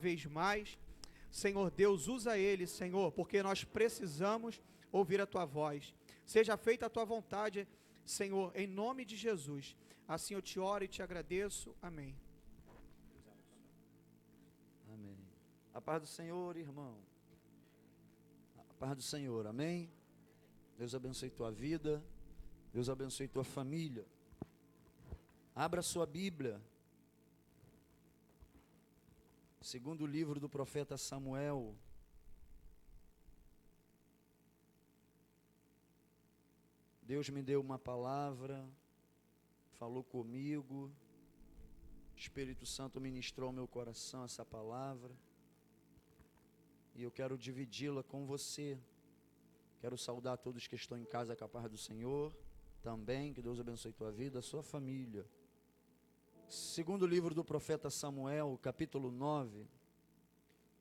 vez mais. Senhor Deus, usa ele, Senhor, porque nós precisamos ouvir a tua voz. Seja feita a tua vontade, Senhor, em nome de Jesus. Assim eu te oro e te agradeço. Amém. Amém. A paz do Senhor, irmão. A paz do Senhor, amém? Deus abençoe tua vida. Deus abençoe tua família. Abra sua Bíblia. Segundo livro do profeta Samuel. Deus me deu uma palavra, falou comigo. O Espírito Santo ministrou ao meu coração essa palavra. E eu quero dividi-la com você. Quero saudar todos que estão em casa com a paz do Senhor. Também, que Deus abençoe tua vida, a sua família. Segundo livro do profeta Samuel, capítulo 9.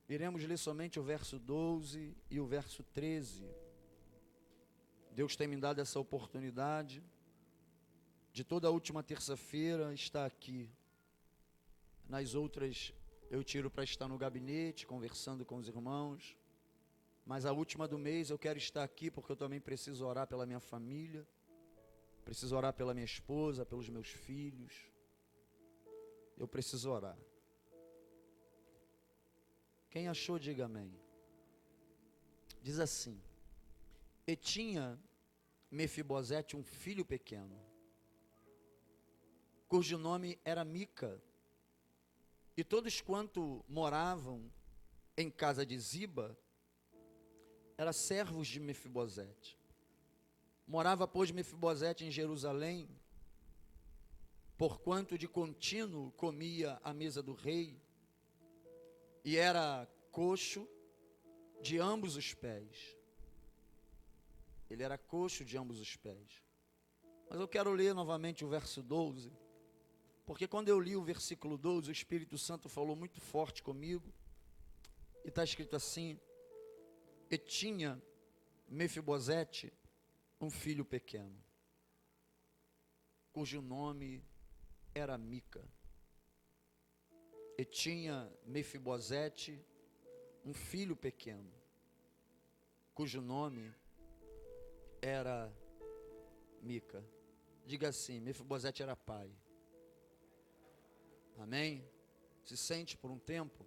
Iremos ler somente o verso 12 e o verso 13. Deus tem me dado essa oportunidade de toda a última terça-feira estar aqui. Nas outras eu tiro para estar no gabinete, conversando com os irmãos. Mas a última do mês eu quero estar aqui porque eu também preciso orar pela minha família. Preciso orar pela minha esposa, pelos meus filhos. Eu preciso orar. Quem achou, diga amém. Diz assim: e tinha Mefibosete um filho pequeno, cujo nome era Mica. E todos quanto moravam em casa de Ziba, eram servos de Mefibosete. Morava, pois, Mefibosete em Jerusalém, porquanto de contínuo comia à mesa do rei, e era coxo de ambos os pés. Ele era coxo de ambos os pés. Mas eu quero ler novamente o verso 12, porque quando eu li o versículo 12, o Espírito Santo falou muito forte comigo, e está escrito assim: e tinha Mefibosete um filho pequeno, cujo nome era Mica. E tinha Mefibosete um filho pequeno, cujo nome era Mica. Diga assim: Mefibosete era pai. Amém? Se sente por um tempo.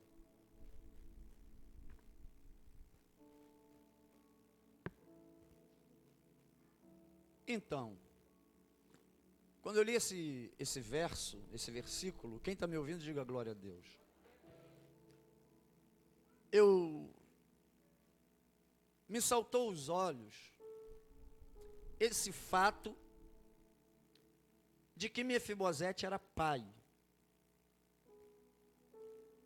Então, quando eu li esse versículo, quem está me ouvindo, diga glória a Deus. Me saltou aos olhos esse fato de que Mefibosete era pai.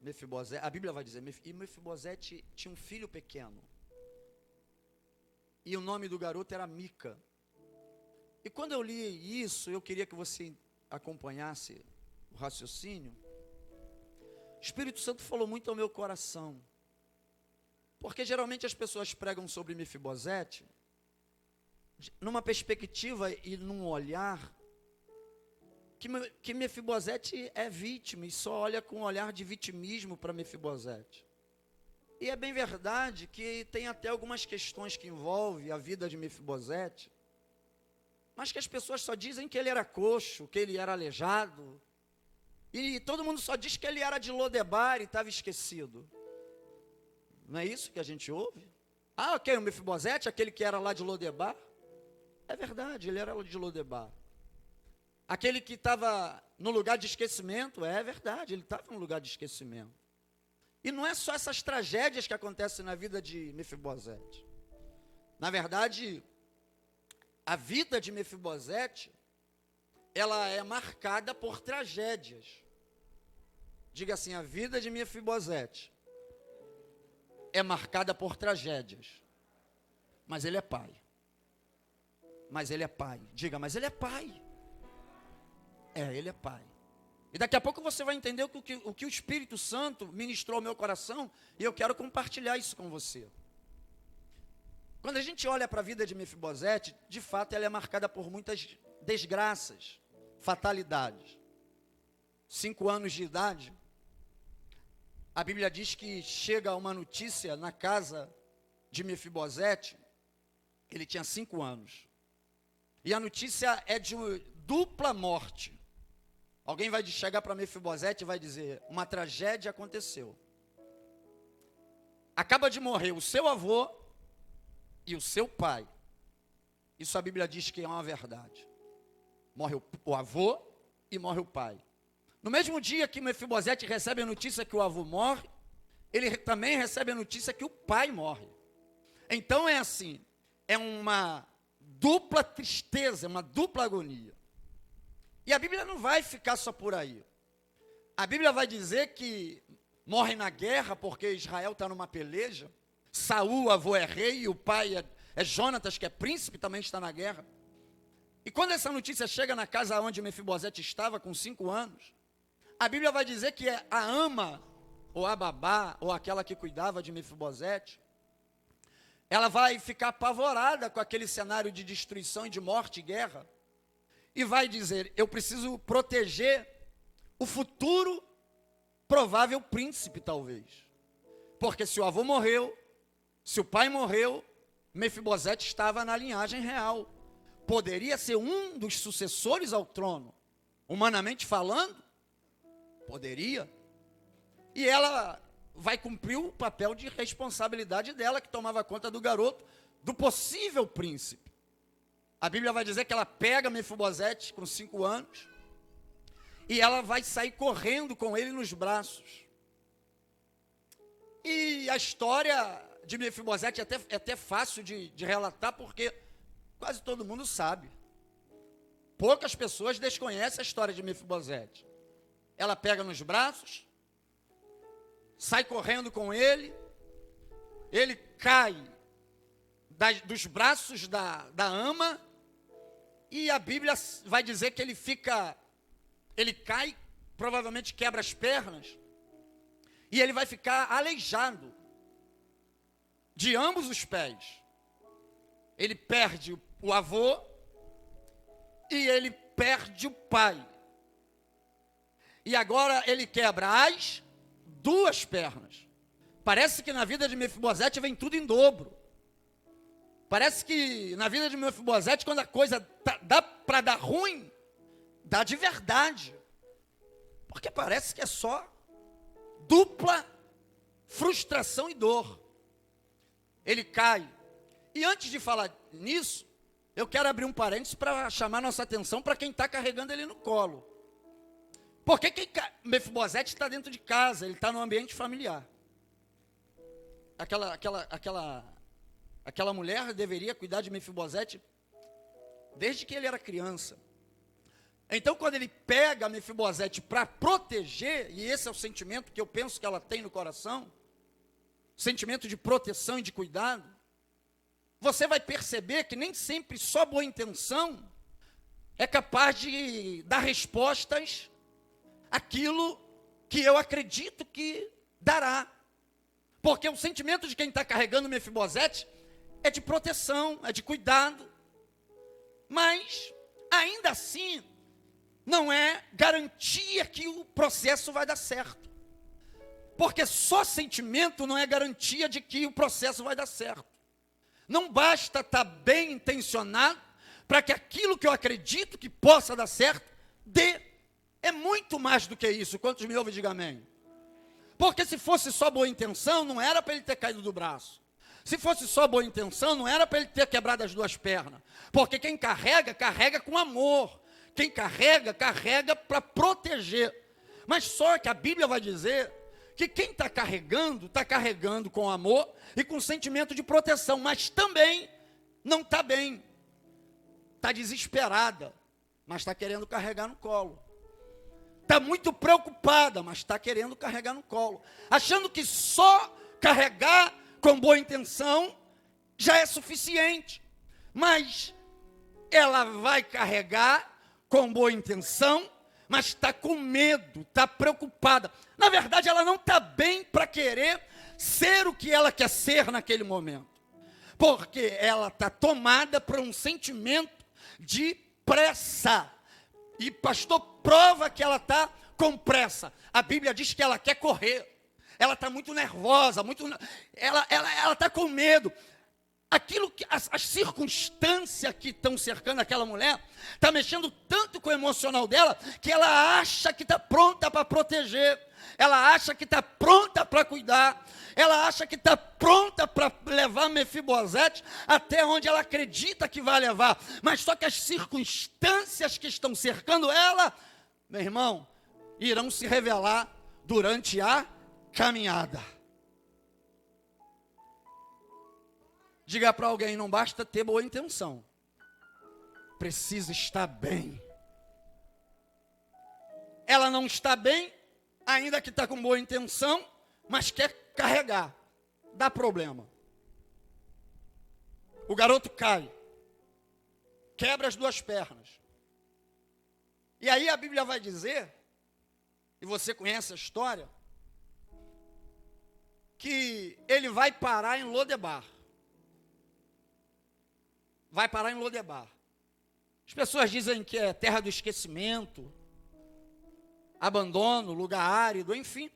Mefibosete, a Bíblia vai dizer, e Mefibosete tinha um filho pequeno. E o nome do garoto era Mica. E quando eu li isso, eu queria que você acompanhasse o raciocínio. O Espírito Santo falou muito ao meu coração. Porque geralmente as pessoas pregam sobre Mefibosete numa perspectiva e num olhar que Mefibosete é vítima e só olha com um olhar de vitimismo para Mefibosete. E é bem verdade que tem até algumas questões que envolvem a vida de Mefibosete, mas que as pessoas só dizem que ele era coxo, que ele era aleijado, e todo mundo só diz que ele era de Lodebar e estava esquecido. Não é isso que a gente ouve? Ah, ok, o Mefibosete, aquele que era lá de Lodebar? É verdade, ele era lá de Lodebar. Aquele que estava no lugar de esquecimento? É verdade, ele estava no lugar de esquecimento. E não é só essas tragédias que acontecem na vida de Mefibosete. Na verdade, a vida de Mefibosete, ela é marcada por tragédias. Diga assim: a vida de Mefibosete é marcada por tragédias. Mas ele é pai. Mas ele é pai. Diga: mas ele é pai. Ele é pai. E daqui a pouco você vai entender o que o Espírito Santo ministrou ao meu coração, e eu quero compartilhar isso com você. Quando a gente olha para a vida de Mefibosete, de fato ela é marcada por muitas desgraças, fatalidades. 5 anos de idade, a Bíblia diz que chega uma notícia na casa de Mefibosete, ele tinha 5 anos, e a notícia é de dupla morte. Alguém vai chegar para Mefibosete e vai dizer, uma tragédia aconteceu. Acaba de morrer o seu avô e o seu pai. Isso a Bíblia diz que é uma verdade. Morre o avô e morre o pai. No mesmo dia que Mefibosete recebe a notícia que o avô morre, ele também recebe a notícia que o pai morre. Então é assim, é uma dupla tristeza, uma dupla agonia. E a Bíblia não vai ficar só por aí. A Bíblia vai dizer que morre na guerra, porque Israel está numa peleja. Saul, o avô, é rei, e o pai é Jonatas, que é príncipe, também está na guerra. E quando essa notícia chega na casa onde Mefibosete estava, com 5 anos, a Bíblia vai dizer que a ama, ou a babá, ou aquela que cuidava de Mefibosete, ela vai ficar apavorada com aquele cenário de destruição e de morte e guerra, e vai dizer, eu preciso proteger o futuro provável príncipe, talvez. Porque se o avô morreu, se o pai morreu, Mefibosete estava na linhagem real. Poderia ser um dos sucessores ao trono. Humanamente falando, poderia. E ela vai cumprir o papel de responsabilidade dela, que tomava conta do garoto, do possível príncipe. A Bíblia vai dizer que ela pega Mefibosete com 5 anos, e ela vai sair correndo com ele nos braços. E a história de Mefibosete é até fácil de relatar, porque quase todo mundo sabe. Poucas pessoas desconhecem a história de Mefibosete. Ela pega nos braços, sai correndo com ele cai dos braços da ama, e a Bíblia vai dizer que ele cai, provavelmente quebra as pernas, e ele vai ficar aleijado de ambos os pés. Ele perde o avô e ele perde o pai. E agora ele quebra as 2 pernas. Parece que na vida de Mefibosete vem tudo em dobro. Parece que na vida de Mefibosete, quando a coisa dá para dar ruim, dá de verdade. Porque parece que é só dupla frustração e dor. Ele cai. E antes de falar nisso, eu quero abrir um parênteses para chamar nossa atenção para quem está carregando ele no colo. Porque Mefibosete está dentro de casa, ele está no ambiente familiar. Aquela mulher deveria cuidar de Mefibosete desde que ele era criança. Então, quando ele pega Mefibosete para proteger, e esse é o sentimento que eu penso que ela tem no coração, sentimento de proteção e de cuidado, você vai perceber que nem sempre só boa intenção é capaz de dar respostas àquilo que eu acredito que dará. Porque o sentimento de quem está carregando Mefibosete é de proteção, é de cuidado. Mas, ainda assim, não é garantia que o processo vai dar certo. Porque só sentimento não é garantia de que o processo vai dar certo. Não basta estar bem intencionado para que aquilo que eu acredito que possa dar certo, dê. É muito mais do que isso. Quantos me ouvem, diga amém. Porque se fosse só boa intenção, não era para ele ter caído do braço. Se fosse só boa intenção, não era para ele ter quebrado as 2 pernas. Porque quem carrega, carrega com amor. Quem carrega, carrega para proteger. Mas só que a Bíblia vai dizer que quem está carregando com amor e com sentimento de proteção, mas também não está bem. Está desesperada, mas está querendo carregar no colo. Está muito preocupada, mas está querendo carregar no colo. Achando que só carregar com boa intenção já é suficiente. Mas ela vai carregar com boa intenção, mas está com medo, está preocupada. Na verdade, ela não está bem para querer ser o que ela quer ser naquele momento. Porque ela está tomada por um sentimento de pressa. E pastor, prova que ela está com pressa. A Bíblia diz que ela quer correr. ela está muito nervosa, ela está com medo. Aquilo que as circunstâncias que estão cercando aquela mulher está mexendo tanto com o emocional dela que ela acha que está pronta para proteger, ela acha que está pronta para cuidar, ela acha que está pronta para levar Mefibosete até onde ela acredita que vai levar, mas só que as circunstâncias que estão cercando ela, meu irmão, irão se revelar durante a caminhada. Diga para alguém, não basta ter boa intenção, precisa estar bem. Ela não está bem, ainda que está com boa intenção, mas quer carregar, dá problema. O garoto cai, quebra as 2 pernas. E aí a Bíblia vai dizer, e você conhece a história, que ele vai parar em Lodebar. Vai parar em Lodebar. As pessoas dizem que é terra do esquecimento, abandono, lugar árido, enfim.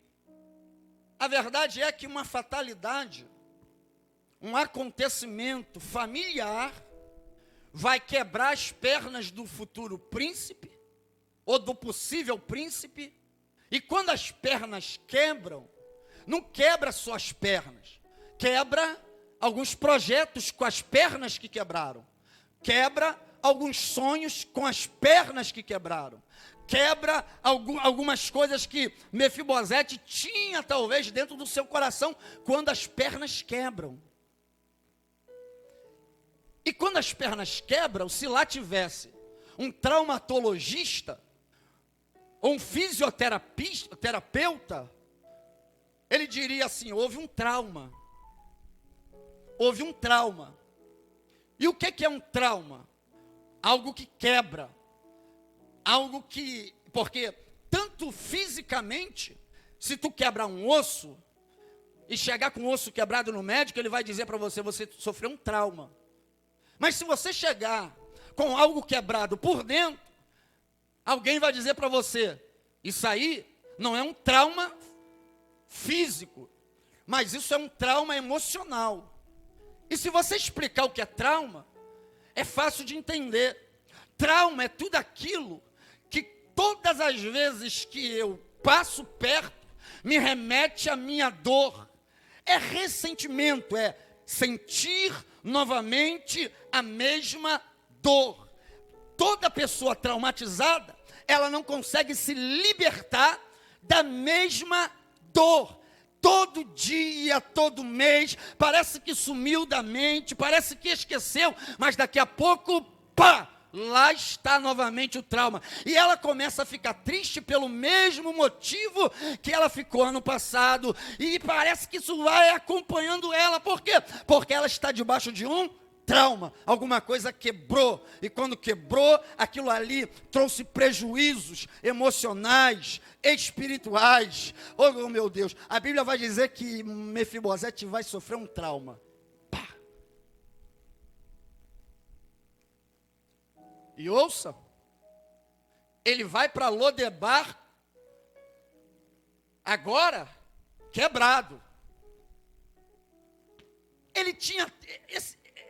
A verdade é que uma fatalidade, um acontecimento familiar, vai quebrar as pernas do futuro príncipe, ou do possível príncipe, e quando as pernas quebram, não quebra só as pernas, quebra alguns projetos com as pernas que quebraram, quebra alguns sonhos com as pernas que quebraram, quebra algumas coisas que Mefibosete tinha talvez dentro do seu coração quando as pernas quebram. E quando as pernas quebram, se lá tivesse um traumatologista ou um fisioterapeuta, ele diria assim, houve um trauma. Houve um trauma. E o que é um trauma? Algo que quebra. Algo que... Porque tanto fisicamente, se tu quebrar um osso e chegar com o osso quebrado no médico, ele vai dizer para você, você sofreu um trauma. Mas se você chegar com algo quebrado por dentro, alguém vai dizer para você, isso aí não é um trauma físico, mas isso é um trauma emocional. E se você explicar o que é trauma, é fácil de entender. Trauma é tudo aquilo que todas as vezes que eu passo perto, me remete à minha dor. É ressentimento, é sentir novamente a mesma dor. Toda pessoa traumatizada, ela não consegue se libertar da mesma dor. Todo dia, todo mês, parece que sumiu da mente, parece que esqueceu, mas daqui a pouco, pá, lá está novamente o trauma. E ela começa a ficar triste pelo mesmo motivo que ela ficou ano passado. E parece que isso vai acompanhando ela. Por quê? Porque ela está debaixo de um trauma. Alguma coisa quebrou. E quando quebrou, aquilo ali trouxe prejuízos emocionais, espirituais. Oh, meu Deus. A Bíblia vai dizer que Mefibosete vai sofrer um trauma. E ouça, ele vai para Lodebar, agora, quebrado. Ele tinha,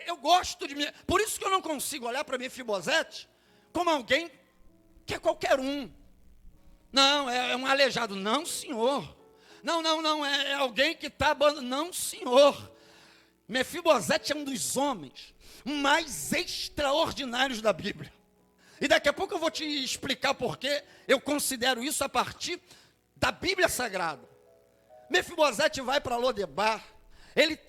eu gosto de, por isso que eu não consigo olhar para Mefibosete como alguém que é qualquer um. Não, é um aleijado. Não, senhor. Não, é alguém que está abandonado. Não, senhor. Mefibosete é um dos homens mais extraordinários da Bíblia. E daqui a pouco eu vou te explicar por que eu considero isso a partir da Bíblia Sagrada. Mefibosete vai para Lodebar. Ele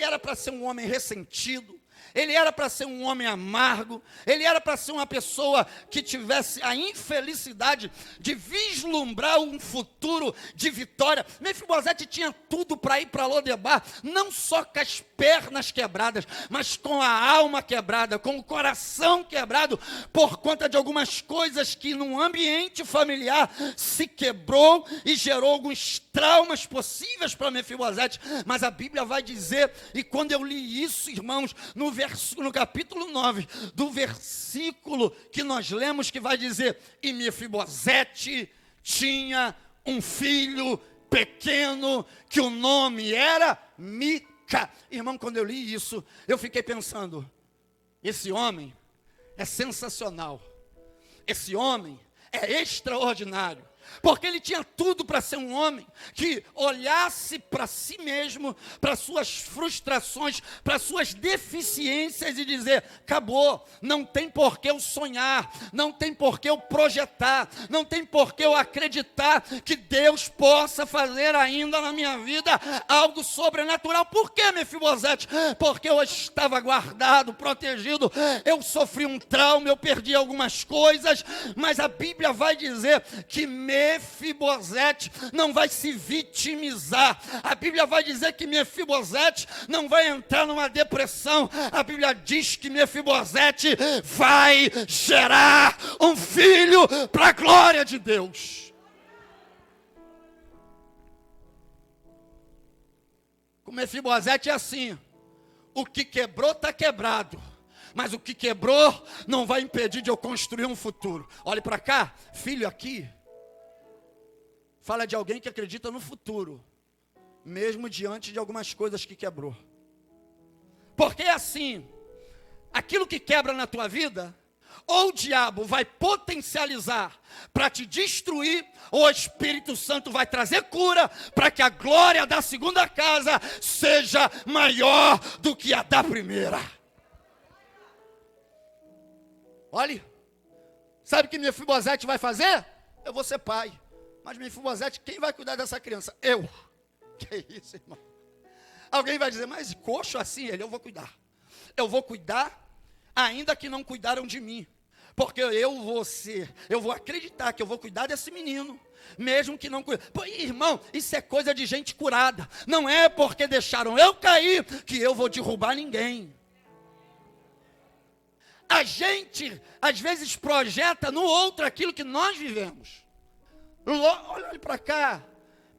era para ser um homem ressentido. Ele era para ser um homem amargo, ele era para ser uma pessoa que tivesse a infelicidade de vislumbrar um futuro de vitória. Mefibosete tinha tudo para ir para Lodebar, não só com as pernas quebradas, mas com a alma quebrada, com o coração quebrado, por conta de algumas coisas que num ambiente familiar se quebrou e gerou alguns traumas possíveis para Mefibosete. Mas a Bíblia vai dizer, e quando eu li isso, irmãos, no capítulo 9, do versículo que nós lemos, que vai dizer, e Mefibosete tinha um filho pequeno, que o nome era Mica. Irmão, quando eu li isso, eu fiquei pensando, esse homem é sensacional, esse homem é extraordinário, porque ele tinha tudo para ser um homem que olhasse para si mesmo, para suas frustrações, para suas deficiências e dizer, acabou, não tem por que eu sonhar, não tem por que eu projetar, não tem por que eu acreditar que Deus possa fazer ainda na minha vida algo sobrenatural. Por que, Mefibosete? Porque eu estava guardado, protegido, eu sofri um trauma, eu perdi algumas coisas, mas a Bíblia vai dizer que Mefibosete não vai se vitimizar. A Bíblia vai dizer que Mefibosete não vai entrar numa depressão. A Bíblia diz que Mefibosete vai gerar um filho para a glória de Deus. Com Mefibosete é assim, o que quebrou está quebrado, mas o que quebrou não vai impedir de eu construir um futuro. Olhe para cá, filho aqui fala de alguém que acredita no futuro, mesmo diante de algumas coisas que quebrou. Porque é assim, aquilo que quebra na tua vida, ou o diabo vai potencializar para te destruir, ou o Espírito Santo vai trazer cura para que a glória da segunda casa seja maior do que a da primeira. Olhe, sabe o que Mefibosete vai fazer? Eu vou ser pai. Mas Mefibosete, quem vai cuidar dessa criança? Eu. Que isso, irmão? Alguém vai dizer, mas coxo assim? Eu vou cuidar. Eu vou cuidar, ainda que não cuidaram de mim. Porque eu vou acreditar que eu vou cuidar desse menino, mesmo que não cuide. Pô, irmão, isso é coisa de gente curada. Não é porque deixaram eu cair que eu vou derrubar ninguém. A gente, às vezes, projeta no outro aquilo que nós vivemos. Olha para cá,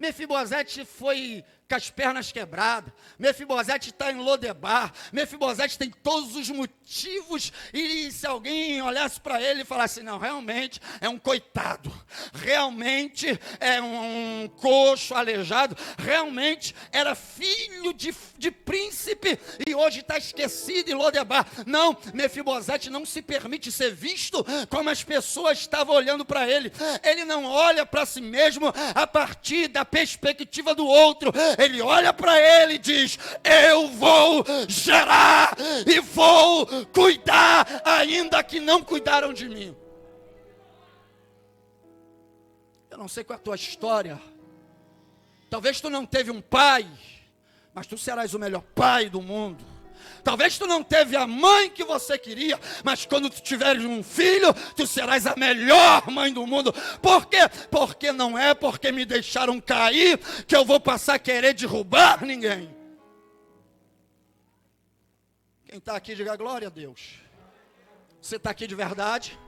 Mefibosete foi com as pernas quebradas, Mefibosete está em Lodebar, Mefibosete tem todos os motivos, e se alguém olhasse para ele e falasse, não, realmente é um coitado, realmente é um coxo aleijado, realmente era filho de príncipe, e hoje está esquecido em Lodebar. Não, Mefibosete não se permite ser visto como as pessoas estavam olhando para ele. Ele não olha para si mesmo a partir da perspectiva do outro. Ele olha para ele e diz, eu vou gerar e vou cuidar, ainda que não cuidaram de mim. Eu não sei qual é a tua história. Talvez tu não teve um pai, mas tu serás o melhor pai do mundo. Talvez tu não teve a mãe que você queria, mas quando tu tiveres um filho, tu serás a melhor mãe do mundo. Por quê? Porque não é porque me deixaram cair que eu vou passar a querer derrubar ninguém. Quem está aqui, diga glória a Deus. Você está aqui de verdade?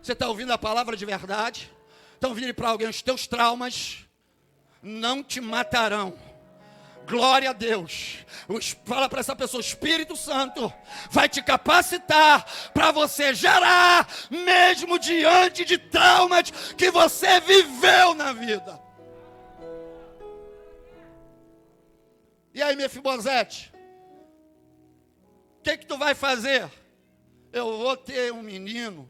Você está ouvindo a palavra de verdade? Então vire para alguém, os teus traumas não te matarão. Glória a Deus. Fala para essa pessoa, o Espírito Santo vai te capacitar para você gerar, mesmo diante de traumas que você viveu na vida. E aí, Mefibosete, o que tu vai fazer? Eu vou ter um menino,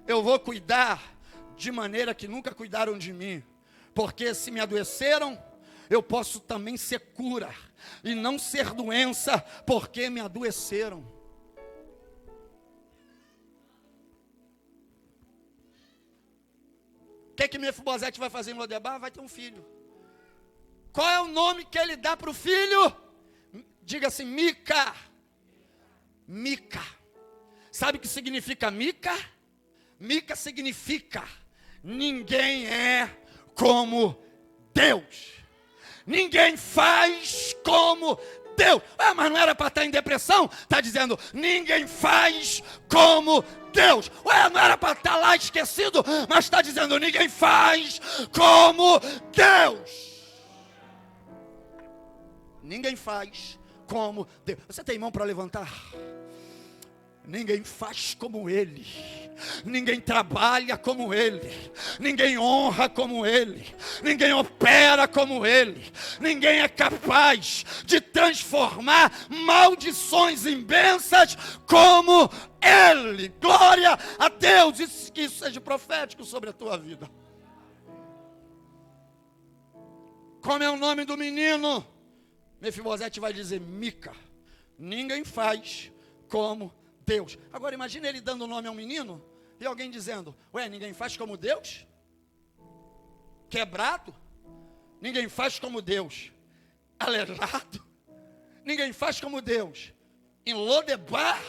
eu vou cuidar de maneira que nunca cuidaram de mim, porque se me adoeceram, eu posso também ser cura, e não ser doença, porque me adoeceram. O que Mefibosete vai fazer em Lodebar? Vai ter um filho. Qual é o nome que ele dá para o filho? Diga assim, Mica. Mica. Sabe o que significa Mica? Mica significa, ninguém é como Deus. Ninguém faz como Deus. Mas não era para estar em depressão? Está dizendo, ninguém faz como Deus. Não era para estar lá esquecido? Mas está dizendo, ninguém faz como Deus. Ninguém faz como Deus. Você tem mão para levantar? Ninguém faz como ele, ninguém trabalha como ele, ninguém honra como ele, ninguém opera como ele, ninguém é capaz de transformar maldições em bênçãos como ele. Glória a Deus, que isso seja profético sobre a tua vida. Como é o nome do menino? Mefibosete vai dizer Mica. Ninguém faz como Deus. Agora imagine ele dando o nome ao menino e alguém dizendo, ué, ninguém faz como Deus? Quebrado? Ninguém faz como Deus. Aleijado? Ninguém faz como Deus. Em Lodebar?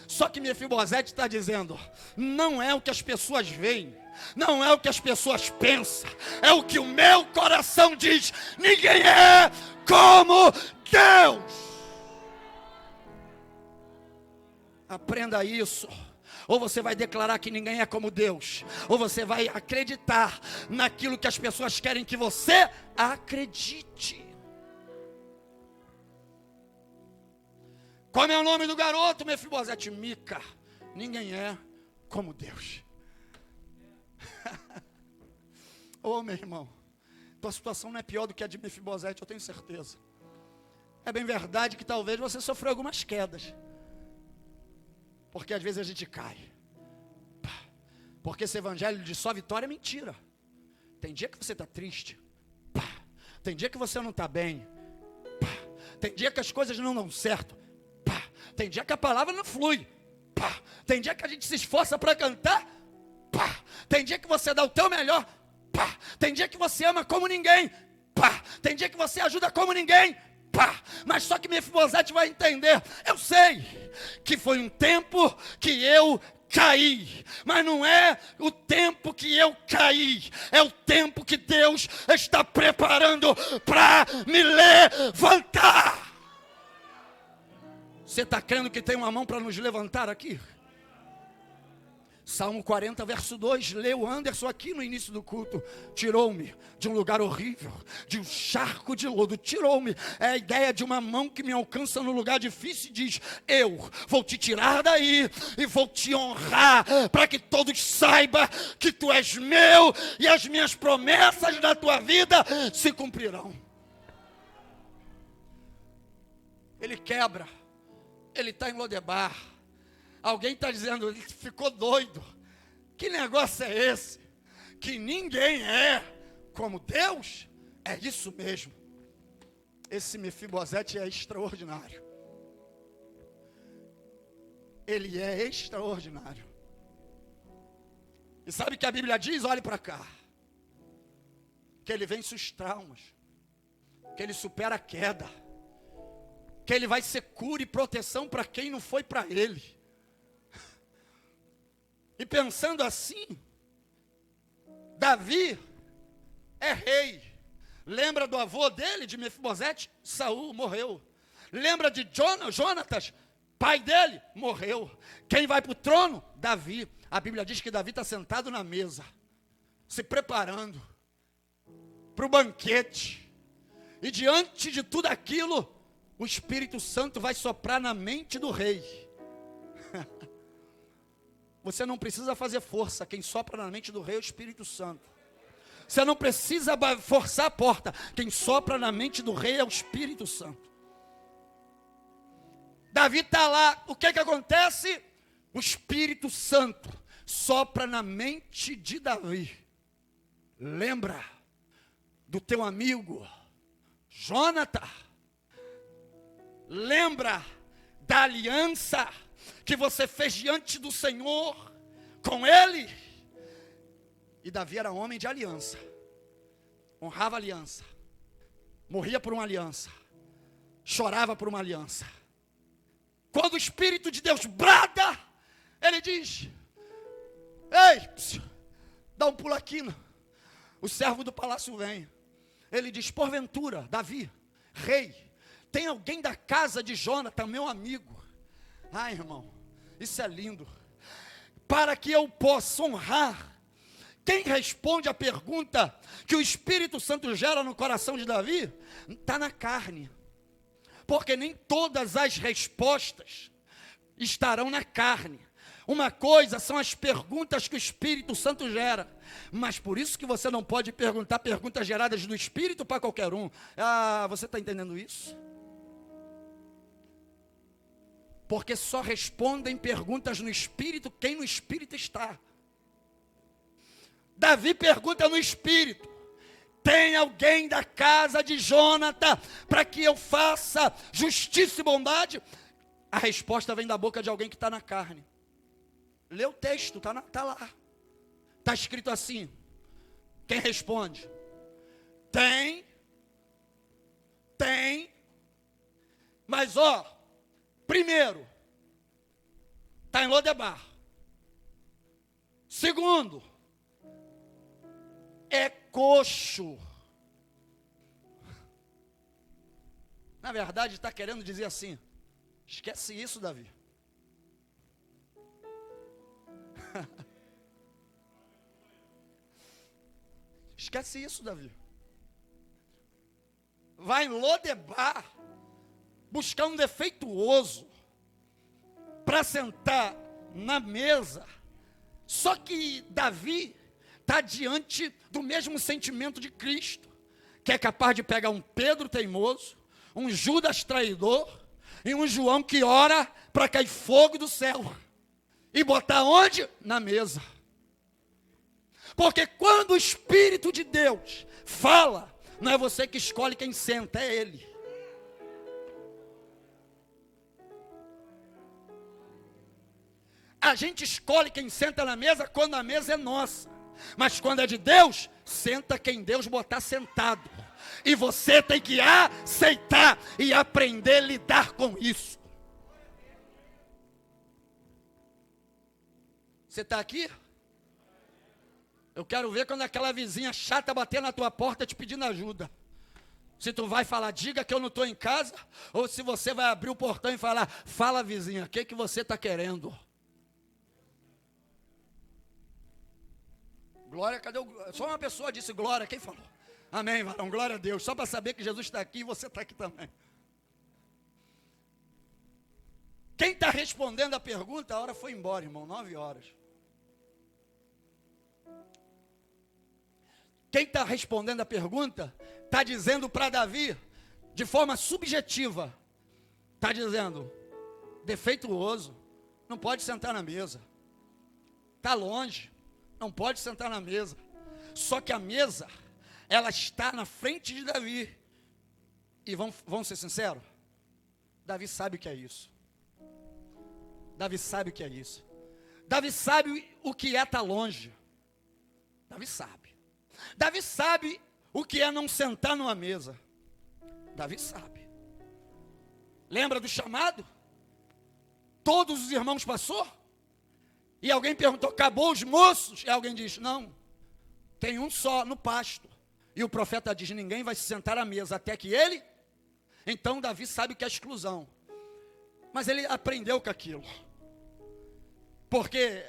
Só que Mefibosete está dizendo, não é o que as pessoas veem, não é o que as pessoas pensam, é o que o meu coração diz, ninguém é como Deus. Aprenda isso. Ou você vai declarar que ninguém é como Deus, ou você vai acreditar naquilo que as pessoas querem que você acredite. Como é o nome do garoto? Mefibosete. Mica. Ninguém é como Deus. Ô meu irmão, tua situação não é pior do que a de Mefibosete, eu tenho certeza. É bem verdade que talvez você sofreu algumas quedas, porque às vezes a gente cai. Porque esse evangelho de só vitória é mentira. Tem dia que você está triste. Tem dia que você não está bem. Tem dia que as coisas não dão certo. Tem dia que a palavra não flui. Tem dia que a gente se esforça para cantar. Tem dia que você dá o teu melhor. Tem dia que você ama como ninguém. Tem dia que você ajuda como ninguém. Mas só que Mefibosete vai entender. Eu sei que foi um tempo que eu caí, mas não é o tempo que eu caí, é o tempo que Deus está preparando para me levantar. Você está crendo que tem uma mão para nos levantar aqui? Salmo 40, verso 2, leu Anderson aqui no início do culto. Tirou-me de um lugar horrível, de um charco de lodo, tirou-me. É a ideia de uma mão que me alcança no lugar difícil e diz, eu vou te tirar daí e vou te honrar, para que todos saibam que tu és meu e as minhas promessas da tua vida se cumprirão. Ele quebra, ele está em Lodebar. Alguém está dizendo, ele ficou doido. Que negócio é esse? Que ninguém é como Deus? É isso mesmo. Esse Mefibosete é extraordinário. Ele é extraordinário. E sabe o que a Bíblia diz? Olhe para cá. Que ele vence os traumas. Que ele supera a queda. Que ele vai ser cura e proteção para quem não foi para ele. E pensando assim, Davi é rei. Lembra do avô dele, de Mefibosete? Saul morreu. Lembra de Jonatas? Pai dele morreu. Quem vai para o trono? Davi. A Bíblia diz que Davi está sentado na mesa, se preparando para o banquete. E diante de tudo aquilo, o Espírito Santo vai soprar na mente do rei. Você não precisa fazer força. Quem sopra na mente do rei é o Espírito Santo. Você não precisa forçar a porta. Quem sopra na mente do rei é o Espírito Santo. Davi está lá. O que acontece? O Espírito Santo sopra na mente de Davi. Lembra do teu amigo Jonatas. Lembra da aliança que você fez diante do Senhor com ele. E Davi era homem de aliança, honrava a aliança, morria por uma aliança, chorava por uma aliança. Quando o Espírito de Deus brada, ele diz, ei, dá um pulo aqui. O servo do palácio vem. Ele diz, porventura, Davi, rei, tem alguém da casa de Jonatas, meu amigo? Ai, irmão, isso é lindo. Para que eu possa honrar. Quem responde a pergunta que o Espírito Santo gera no coração de Davi? Está na carne. Porque nem todas as respostas estarão na carne. Uma coisa são as perguntas que o Espírito Santo gera, mas por isso que você não pode perguntar perguntas geradas do Espírito para qualquer um. Ah, você está entendendo isso? Porque só respondem perguntas no Espírito quem no Espírito está. Davi pergunta no Espírito: tem alguém da casa de Jônatan para que eu faça justiça e bondade? A resposta vem da boca de alguém que está na carne. Lê o texto, está lá. Está escrito assim. Quem responde? Tem. Mas primeiro, está em Lodebar. Segundo, é coxo. Na verdade, está querendo dizer assim: esquece isso, Davi. Esquece isso, Davi. Vai em Lodebar buscar um defeituoso para sentar na mesa. Só que Davi está diante do mesmo sentimento de Cristo, que é capaz de pegar um Pedro teimoso, um Judas traidor e um João que ora para cair fogo do céu e botar onde? Na mesa. Porque quando o Espírito de Deus fala, não é você que escolhe quem senta, é Ele. A gente escolhe quem senta na mesa quando a mesa é nossa. Mas quando é de Deus, senta quem Deus botar sentado. E você tem que aceitar e aprender a lidar com isso. Você está aqui? Eu quero ver quando aquela vizinha chata bater na tua porta te pedindo ajuda. Se tu vai falar, diga que eu não estou em casa, ou se você vai abrir o portão e falar, fala vizinha, o que você está querendo? Glória, cadê o... Só uma pessoa disse glória, quem falou? Amém, varão, glória a Deus. Só para saber que Jesus está aqui e você está aqui também. Quem está respondendo a pergunta, a hora foi embora, irmão, 9 horas. Quem está respondendo a pergunta, está dizendo para Davi, de forma subjetiva, está dizendo, defeituoso, não pode sentar na mesa. Está longe, não pode sentar na mesa. Só que a mesa, ela está na frente de Davi. E vamos ser sinceros? Davi sabe o que é isso. Davi sabe o que é isso. Davi sabe o que é estar longe. Davi sabe. Davi sabe o que é não sentar numa mesa. Davi sabe. Lembra do chamado? Todos os irmãos passou? E alguém perguntou, acabou os moços? E alguém disse, não, tem um só no pasto. E o profeta diz, ninguém vai se sentar à mesa até que ele... Então Davi sabe que é exclusão. Mas ele aprendeu com aquilo. Porque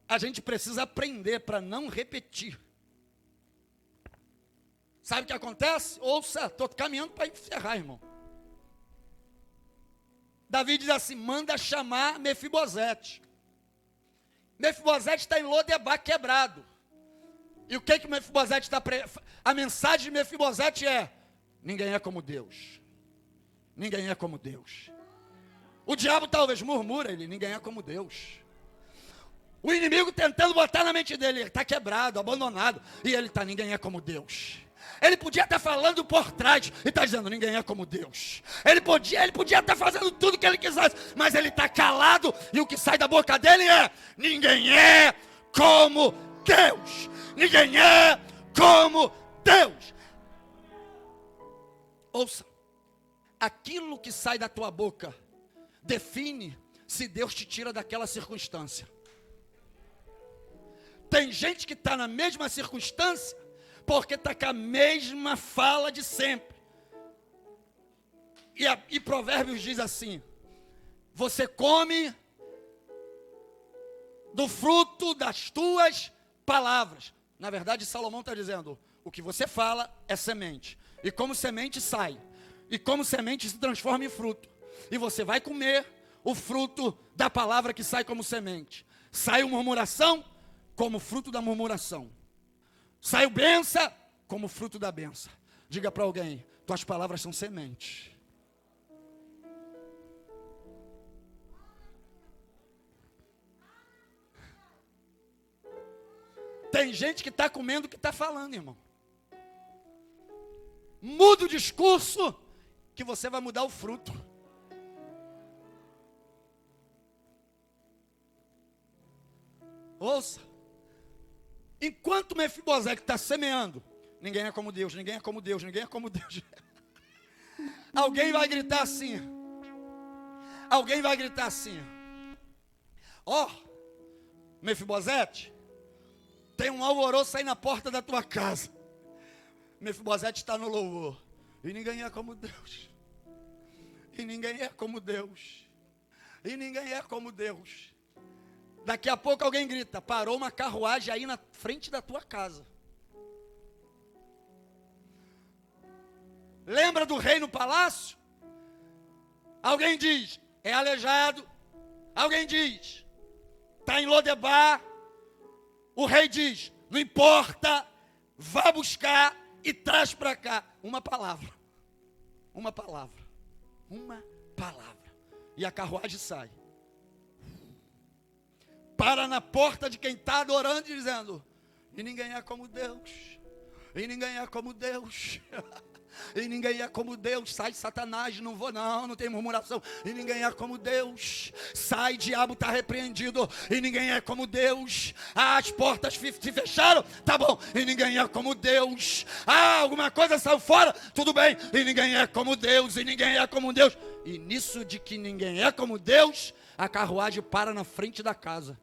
a gente precisa aprender para não repetir. Sabe o que acontece? Ouça, estou caminhando para encerrar, irmão. Davi diz assim, manda chamar Mefibosete. Mefibosete está em Lodebar quebrado. E o que Mefibosete está... A mensagem de Mefibosete é, ninguém é como Deus. Ninguém é como Deus. O diabo talvez murmura, ele, ninguém é como Deus. O inimigo tentando botar na mente dele, ele está quebrado, abandonado. E ele está, ninguém é como Deus. Ele podia estar falando por trás e está dizendo, ninguém é como Deus. Ele podia estar fazendo tudo o que ele quisesse, mas ele está calado e o que sai da boca dele é, ninguém é como Deus. Ninguém é como Deus. Ouça, aquilo que sai da tua boca define se Deus te tira daquela circunstância. Tem gente que está na mesma circunstância porque está com a mesma fala de sempre. E Provérbios diz assim, você come do fruto das tuas palavras. Na verdade, Salomão está dizendo, o que você fala é semente. E como semente sai. E como semente se transforma em fruto. E você vai comer o fruto da palavra que sai como semente. Saiu murmuração, como fruto da murmuração. Saiu benção, como fruto da benção. Diga para alguém, tuas palavras são semente. Tem gente que está comendo o que está falando, irmão. Muda o discurso, que você vai mudar o fruto. Ouça. Enquanto Mefibosete está semeando, ninguém é como Deus, ninguém é como Deus, ninguém é como Deus. Alguém vai gritar assim. Alguém vai gritar assim. Ó, Mefibosete, tem um alvoroço aí na porta da tua casa. Mefibosete está no louvor. E ninguém é como Deus. E ninguém é como Deus. E ninguém é como Deus. Daqui a pouco alguém grita, parou uma carruagem aí na frente da tua casa. Lembra do rei no palácio? Alguém diz, é aleijado. Alguém diz, está em Lodebar. O rei diz, não importa, vá buscar e traz para cá. Uma palavra. Uma palavra. Uma palavra. E a carruagem sai. Para na porta de quem está adorando, dizendo, e ninguém é como Deus. E ninguém é como Deus. E ninguém é como Deus. Sai, Satanás, não vou não tem murmuração. E ninguém é como Deus. Sai, diabo, está repreendido. E ninguém é como Deus. As portas se fecharam, tá bom. E ninguém é como Deus. Alguma coisa saiu fora, tudo bem. E ninguém é como Deus. E ninguém é como Deus. E nisso de que ninguém é como Deus, a carruagem para na frente da casa.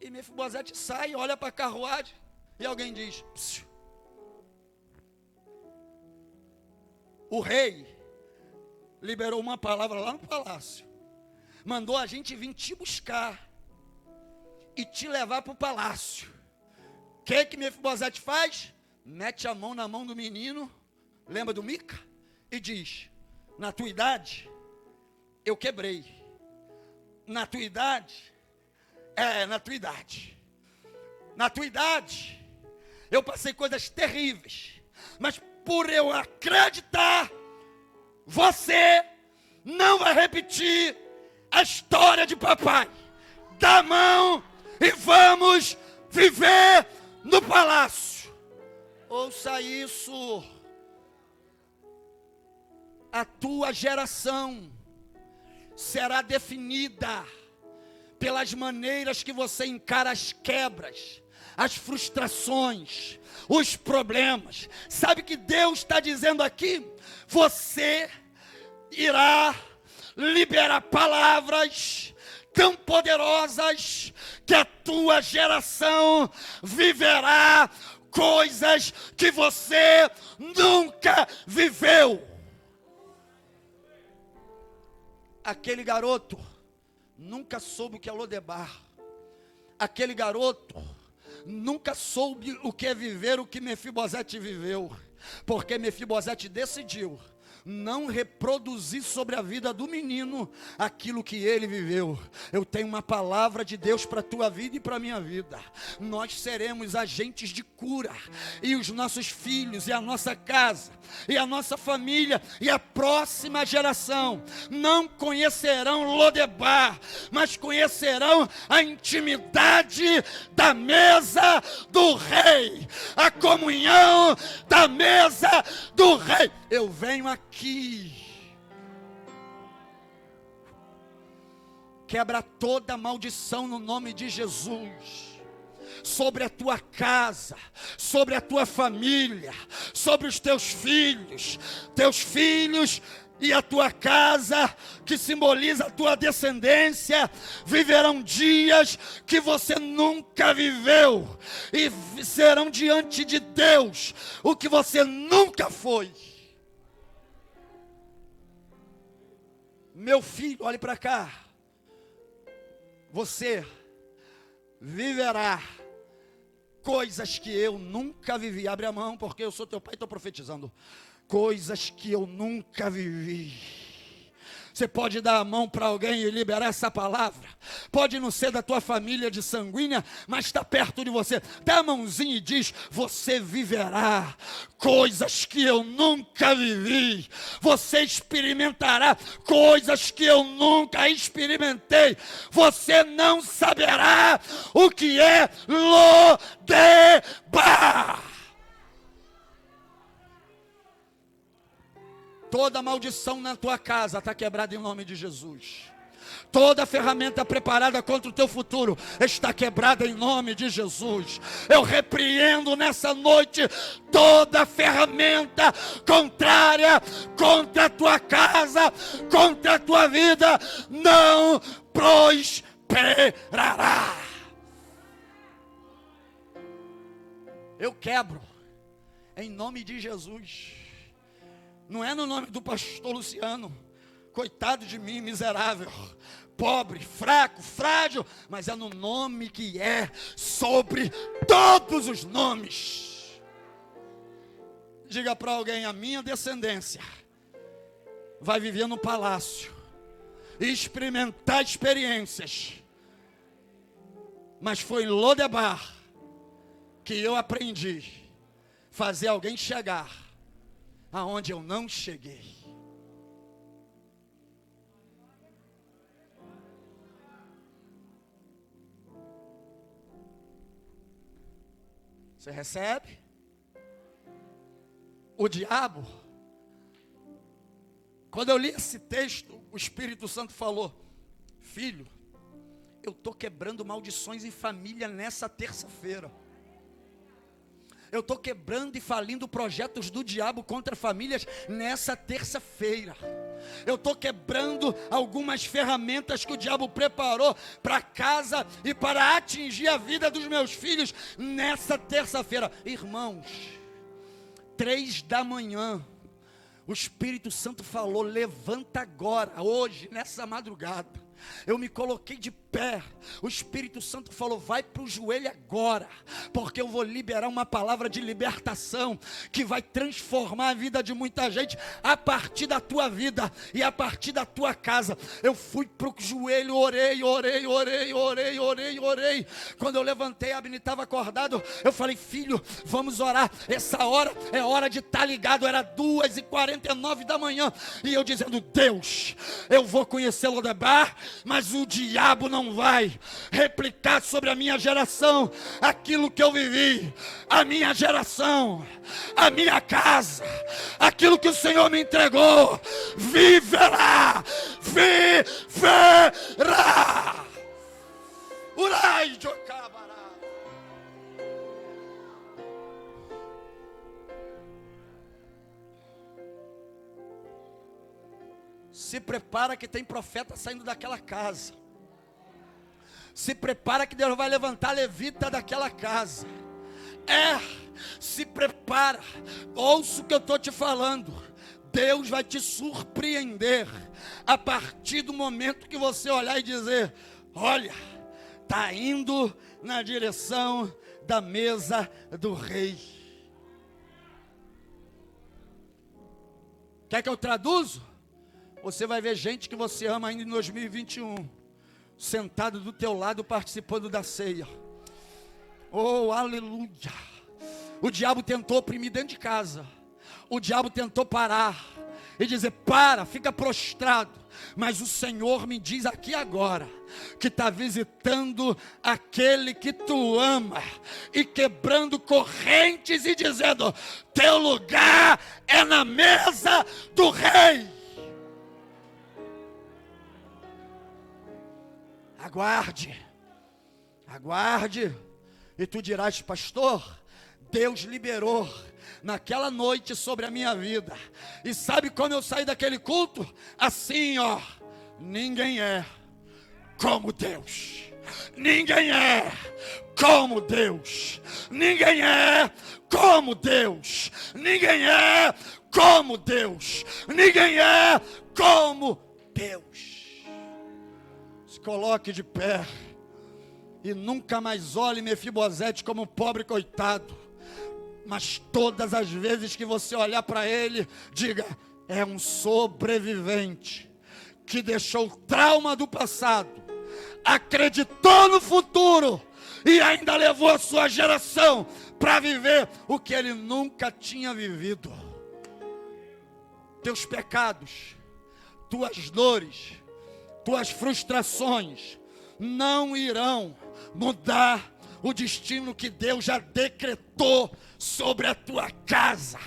E Mefibosete sai, olha para a carruagem. E alguém diz, psiu. O rei liberou uma palavra lá no palácio. Mandou a gente vir te buscar e te levar para o palácio. O que Mefibosete faz? Mete a mão na mão do menino, lembra do Mica? E diz, na tua idade, eu quebrei. Na tua idade, na tua idade, eu passei coisas terríveis. Mas por eu acreditar, você não vai repetir a história de papai. Dá a mão e vamos viver no palácio. Ouça isso. A tua geração será definida pelas maneiras que você encara as quebras, as frustrações, os problemas. Sabe que Deus está dizendo aqui? Você irá liberar palavras tão poderosas que a tua geração viverá coisas que você nunca viveu. Aquele garoto nunca soube o que é Lodebar. Aquele garoto nunca soube o que é viver o que Mefibosete viveu, porque Mefibosete decidiu não reproduzir sobre a vida do menino aquilo que ele viveu. Eu tenho uma palavra de Deus para a tua vida e para a minha vida. Nós seremos agentes de cura, e os nossos filhos, e a nossa casa, e a nossa família, e a próxima geração não conhecerão Lodebar, mas conhecerão a intimidade da mesa do rei, a comunhão da mesa do rei. Eu venho aqui, quebra toda maldição no nome de Jesus, sobre a tua casa, sobre a tua família, sobre os teus filhos e a tua casa, que simboliza a tua descendência, viverão dias que você nunca viveu, e serão diante de Deus o que você nunca foi. Meu filho, olhe para cá. Você viverá coisas que eu nunca vivi. Abre a mão, porque eu sou teu pai e estou profetizando. Coisas que eu nunca vivi. Você pode dar a mão para alguém e liberar essa palavra. Pode não ser da tua família de sanguínea, mas está perto de você. Dá a mãozinha e diz: você viverá coisas que eu nunca vivi. Você experimentará coisas que eu nunca experimentei. Você não saberá o que é Lodebar. Toda maldição na tua casa está quebrada em nome de Jesus. Toda ferramenta preparada contra o teu futuro está quebrada em nome de Jesus. Eu repreendo nessa noite toda ferramenta contrária contra a tua casa, contra a tua vida. Não prosperará. Eu quebro em nome de Jesus. Não é no nome do pastor Luciano. Coitado de mim, miserável, pobre, fraco, frágil, mas é no nome que é sobre todos os nomes. Diga para alguém: a minha descendência vai viver no palácio e experimentar experiências, mas foi em Lodebar que eu aprendi a fazer alguém chegar aonde eu não cheguei. Você recebe? O diabo, quando eu li esse texto, o Espírito Santo falou: filho, eu estou quebrando maldições em família nessa terça-feira. Eu estou quebrando e falindo projetos do diabo contra famílias nessa terça-feira. Eu estou quebrando algumas ferramentas que o diabo preparou para casa e para atingir a vida dos meus filhos nessa terça-feira. Irmãos, 3 da manhã, o Espírito Santo falou: levanta agora, hoje, nessa madrugada. Eu me coloquei de pé. O Espírito Santo falou: vai para o joelho agora, porque eu vou liberar uma palavra de libertação que vai transformar a vida de muita gente a partir da tua vida e a partir da tua casa. Eu fui para o joelho, orei. Quando eu levantei, a Abner estava acordado. Eu falei: filho, vamos orar. Essa hora é hora de estar ligado. Era 2h49 da manhã. E eu dizendo: Deus, eu vou conhecer Lodebar, mas o diabo não vai replicar sobre a minha geração aquilo que eu vivi. A minha geração, a minha casa, aquilo que o Senhor me entregou, viverá. Urai de Ocabará. Se prepara que tem profeta saindo daquela casa. Se prepara que Deus vai levantar levita daquela casa. Se prepara. Ouça o que eu estou te falando. Deus vai te surpreender a partir do momento que você olhar e dizer: olha, está indo na direção da mesa do rei. Quer que eu traduzo? Você vai ver gente que você ama ainda em 2021, sentado do teu lado participando da ceia. Oh, aleluia. O diabo tentou oprimir dentro de casa. O diabo tentou parar e dizer: para, fica prostrado. Mas o Senhor me diz aqui agora que está visitando aquele que tu ama e quebrando correntes e dizendo: teu lugar é na mesa do rei. Aguarde, e tu dirás: pastor, Deus liberou naquela noite sobre a minha vida. E sabe como eu saí daquele culto? Assim, ó: ninguém é como Deus. Ninguém é como Deus. Ninguém é como Deus. Ninguém é como Deus. Ninguém é como Deus. Se coloque de pé e nunca mais olhe Mefibosete como um pobre coitado, mas todas as vezes que você olhar para ele, diga: é um sobrevivente que deixou o trauma do passado, acreditou no futuro e ainda levou a sua geração para viver o que ele nunca tinha vivido. Teus pecados, tuas dores, tuas frustrações não irão mudar o destino que Deus já decretou sobre a tua casa,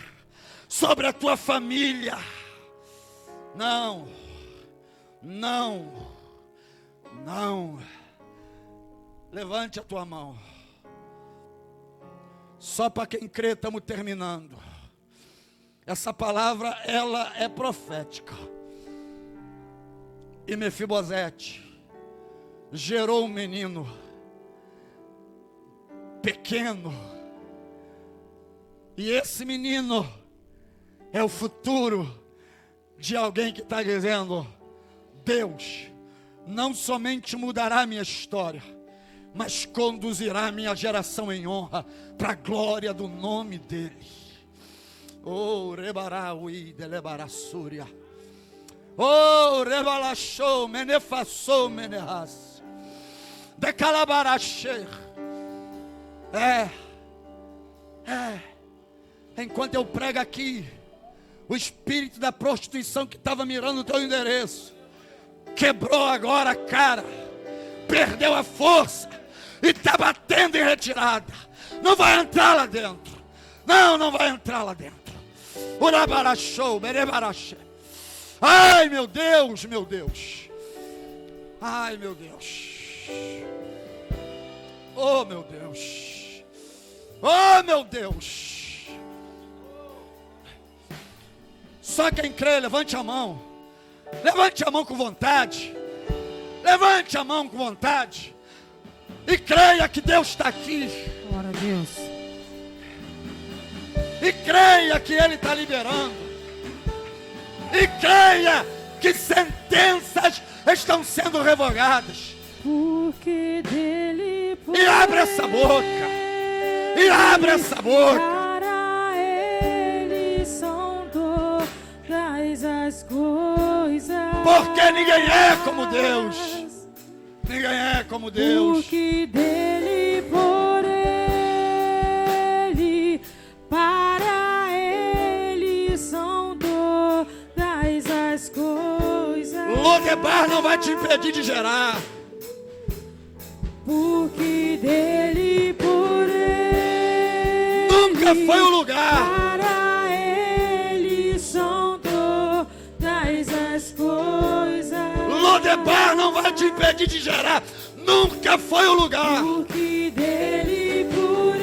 sobre a tua família. Não, não, não. Levante a tua mão. Só para quem crê, estamos terminando. Essa palavra, ela é profética. E Mefibosete gerou um menino pequeno. E esse menino é o futuro de alguém que está dizendo: Deus não somente mudará a minha história, mas conduzirá a minha geração em honra para a glória do nome dele. Oh, rebaraui delebarassúria. Oh, rebalachou, menefassou, menerras. Decalabaracher. Enquanto eu prego aqui, o espírito da prostituição que estava mirando o teu endereço quebrou agora a cara, perdeu a força e está batendo em retirada. Não vai entrar lá dentro. Não vai entrar lá dentro. Urabarachou, merebarache. Ai, meu Deus, meu Deus. Ai, meu Deus. Oh, meu Deus. Oh, meu Deus. Só quem crê, levante a mão. Levante a mão com vontade. Levante a mão com vontade. E creia que Deus está aqui. Glória a Deus. E creia que Ele está liberando. E creia que sentenças estão sendo revogadas. Porque dele E abre essa boca. E abre essa boca. Para ele são todas as coisas. Porque ninguém é como Deus. Ninguém é como Deus. Porque dele, por ele, para ele são todas as coisas. Lodebar não vai te impedir de gerar. Porque dele, por ele, Nunca foi o lugar. para ele são todas as coisas. Lodebar não vai te impedir de gerar. Nunca foi o lugar. Porque dele, por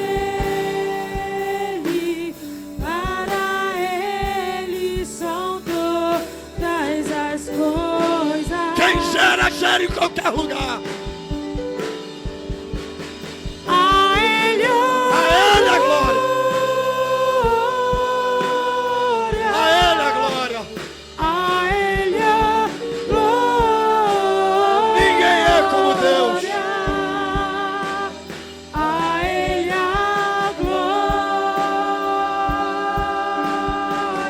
ele, para ele são todas as coisas. Quem gera, gera em qualquer lugar. A ele A Ele a glória. A Ele a glória. A ele a glória. Ninguém é como Deus. A ele a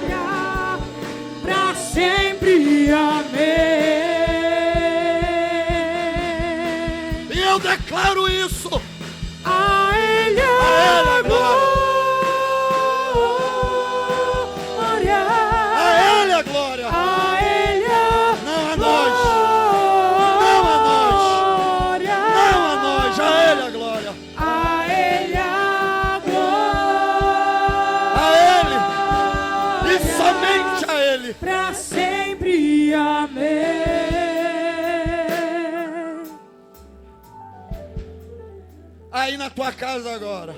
glória. Pra sempre, amém. E eu declaro isso. A ele a glória. A Ele a glória. A ele a Não a nós. glória. Não a nós. A Ele a glória. A ele a glória. A Ele. E somente a Ele. Pra sempre, amém. Aí na tua casa agora.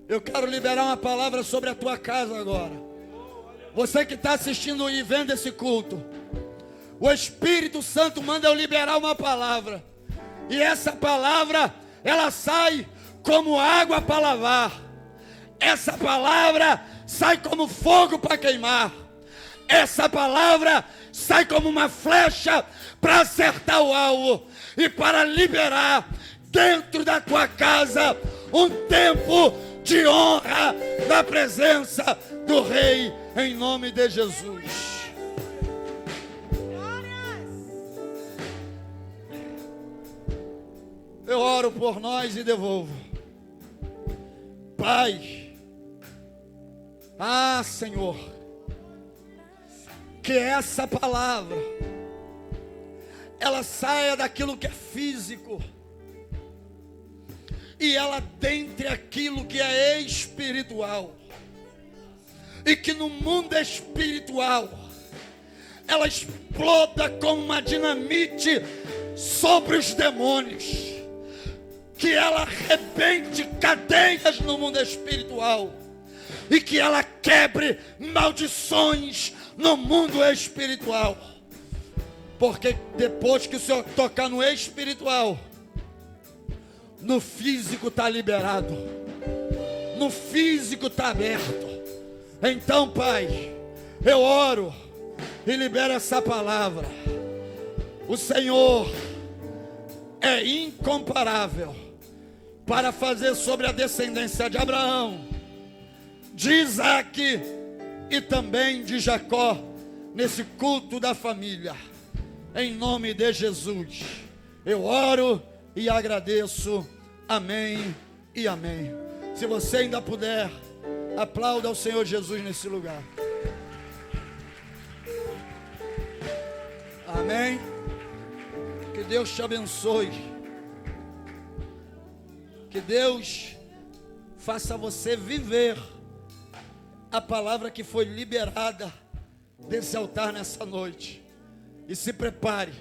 Eu quero liberar uma palavra sobre a tua casa agora. Você que está assistindo e vendo esse culto, o Espírito Santo manda eu liberar uma palavra. E essa palavra, ela sai como água para lavar. Essa palavra sai como fogo para queimar. Essa palavra sai como uma flecha para acertar o alvo e para liberar dentro da tua casa um tempo de honra na presença do Rei, em nome de Jesus. oro por nós e devolvo. Pai, Senhor, que essa palavra ela saia daquilo que é físico e ela dentre aquilo que é espiritual, e que no mundo espiritual ela exploda como uma dinamite sobre os demônios, que ela arrebente cadeias no mundo espiritual e que ela quebre maldições no mundo espiritual. Porque depois que o Senhor tocar no espiritual, no físico está liberado, no físico está aberto. Então, Pai, eu oro e libero essa palavra. O Senhor é incomparável para fazer sobre a descendência de Abraão, de Isaac e também de Jacó, nesse culto da família. Em nome de Jesus, eu oro e agradeço. Amém e amém. Se você ainda puder, aplauda ao Senhor Jesus nesse lugar. Amém. Que Deus te abençoe. Que Deus faça você viver a palavra que foi liberada desse altar nessa noite. E se prepare,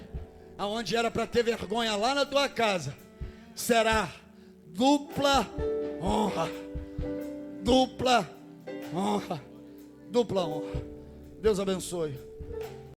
aonde era para ter vergonha lá na tua casa, será dupla honra, dupla honra, dupla honra. Deus abençoe.